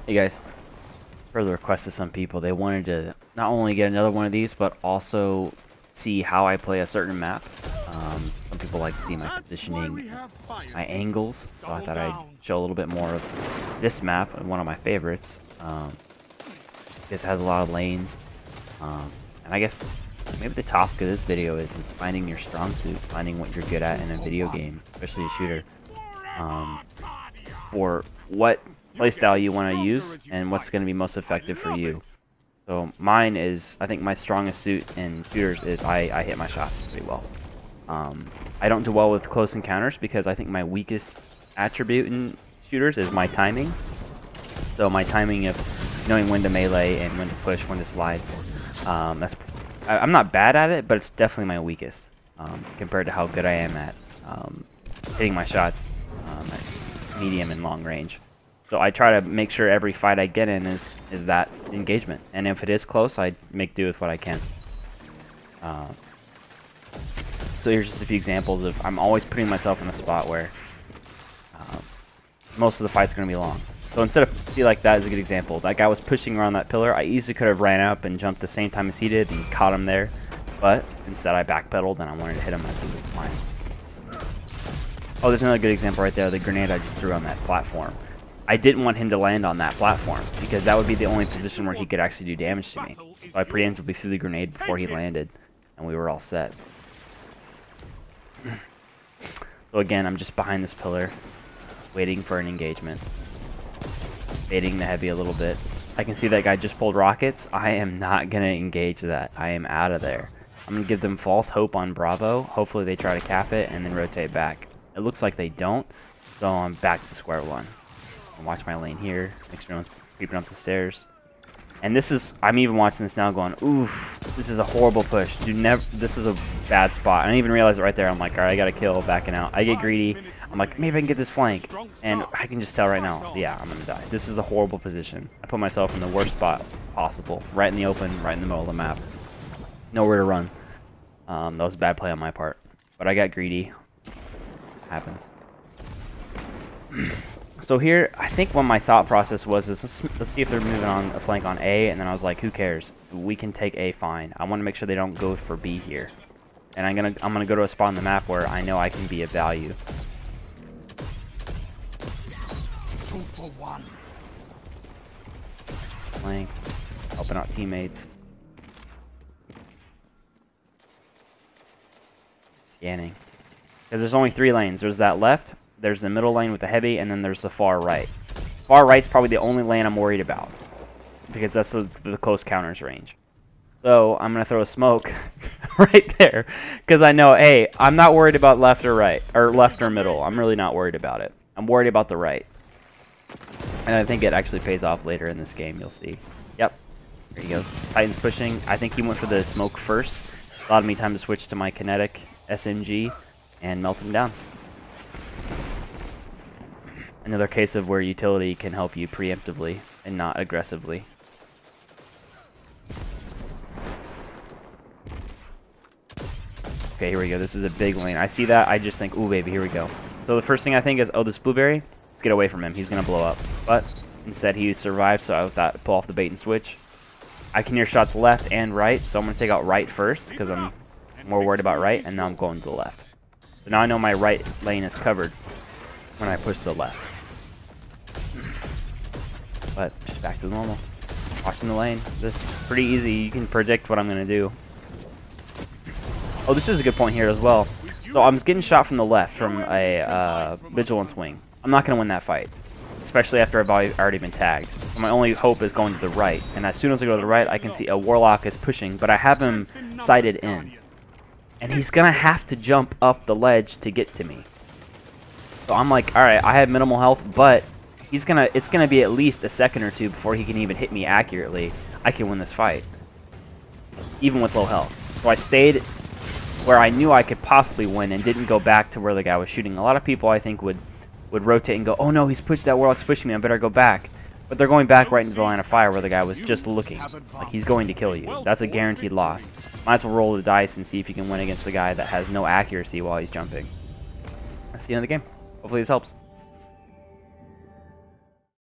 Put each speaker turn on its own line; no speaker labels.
Hey guys, per the request of some people, they wanted to not only get another one of these, but also see how I play a certain map. Some people like to see my positioning, my angles, so I thought I'd show a little bit more of this map, one of my favorites. This has a lot of lanes, and I guess maybe the topic of this video is finding your strong suit, finding what you're good at in a video game, especially a shooter, for what playstyle you want to use and what's going to be most effective for you. So mine is, I think my strongest suit in shooters is I hit my shots pretty well. I don't do well with close encounters because I think my weakest attribute in shooters is my timing. So my timing of knowing when to melee and when to push, when to slide, I'm not bad at it, but it's definitely my weakest compared to how good I am at hitting my shots at medium and long range. So I try to make sure every fight I get in is that engagement, and if it is close, I make do with what I can. So here's just a few examples of I'm always putting myself in a spot where most of the fight's going to be long. So instead of, see, like that is a good example. That guy was pushing around that pillar. I easily could have ran up and jumped the same time as he did and caught him there, but instead I backpedaled and I wanted to hit him as he was flying. Oh, there's another good example right there. The grenade I just threw on that platform. I didn't want him to land on that platform because that would be the only position where he could actually do damage to me. So I preemptively threw the grenade before he landed, and we were all set. So again, I'm just behind this pillar, waiting for an engagement, baiting the heavy a little bit. I can see that guy just pulled rockets. I am not going to engage that. I am out of there. I'm going to give them false hope on Bravo. Hopefully they try to cap it and then rotate back. It looks like they don't, so I'm back to square one. I'll watch my lane here, make sure no one's creeping up the stairs. And this is, I'm even watching this now going, oof, this is a horrible push. This is a bad spot. I didn't even realize it right there. I'm like, alright, I got a kill, backing out. I get greedy. I'm like, maybe I can get this flank. And I can just tell right now, yeah, I'm going to die. This is a horrible position. I put myself in the worst spot possible. Right in the open, right in the middle of the map. Nowhere to run. That was a bad play on my part. But I got greedy. Happens. So here, I think what my thought process was is let's see if they're moving on a flank on A, and then I was like, who cares? We can take A fine. I want to make sure they don't go for B here. And I'm gonna go to a spot on the map where I know I can be of value.
2 for 1.
Flank, helping out teammates. Scanning. Because there's only 3 lanes. There's that left, there's the middle lane with the heavy, and then there's the far right. Far right's probably the only lane I'm worried about, because that's the close counters range. So I'm going to throw a smoke right there, because I know, hey, I'm not worried about left or right, or left or middle. I'm really not worried about it. I'm worried about the right. And I think it actually pays off later in this game, you'll see. Yep, there he goes. Titan's pushing. I think he went for the smoke first. Allowed me time to switch to my kinetic SMG and melt him down. Another case of where utility can help you preemptively and not aggressively. Okay, here we go. This is a big lane. I see that. I just think, ooh, baby, here we go. So the first thing I think is, oh, this blueberry, let's get away from him. He's going to blow up. But instead, he survived, so I thought pull off the bait and switch. I can hear shots left and right, so I'm going to take out right first because I'm more worried about right, and now I'm going to the left. So now I know my right lane is covered when I push to the left. But just back to normal. Watching the lane. This is pretty easy. You can predict what I'm going to do. Oh, this is a good point here as well. So I'm getting shot from the left from a vigilance wing. I'm not going to win that fight, especially after I've already been tagged. So my only hope is going to the right. And as soon as I go to the right, I can see a warlock is pushing, but I have him sighted in. And he's going to have to jump up the ledge to get to me. So I'm like, alright, I have minimal health, but it's gonna be at least a second or two before he can even hit me accurately. I can win this fight, even with low health. So I stayed where I knew I could possibly win and didn't go back to where the guy was shooting. A lot of people, I think, would rotate and go, oh no, that warlock's pushing me, I better go back. But they're going back right into the line of fire where the guy was just looking. Like, he's going to kill you. That's a guaranteed loss. Might as well roll the dice and see if you can win against the guy that has no accuracy while he's jumping. That's the end of the game. Hopefully this helps.